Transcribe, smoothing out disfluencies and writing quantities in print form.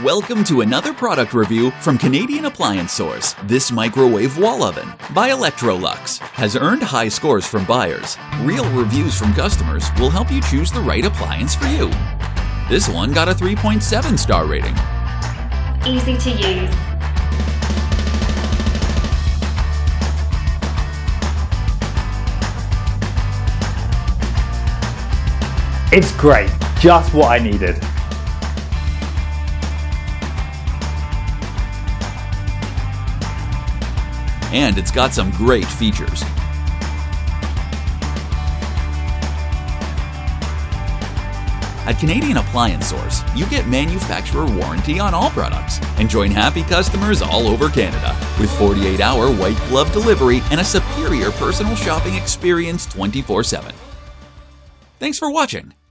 Welcome to another product review from Canadian Appliance Source. This microwave wall oven by Electrolux has earned high scores from buyers. Real reviews from customers will help you choose the right appliance for you. This one got a 3.7 star rating. Easy to use. It's great, just what I needed. And it's got some great features. At Canadian Appliance Source, you get manufacturer warranty on all products and join happy customers all over Canada with 48-hour white glove delivery and a superior personal shopping experience 24/7. Thanks for watching.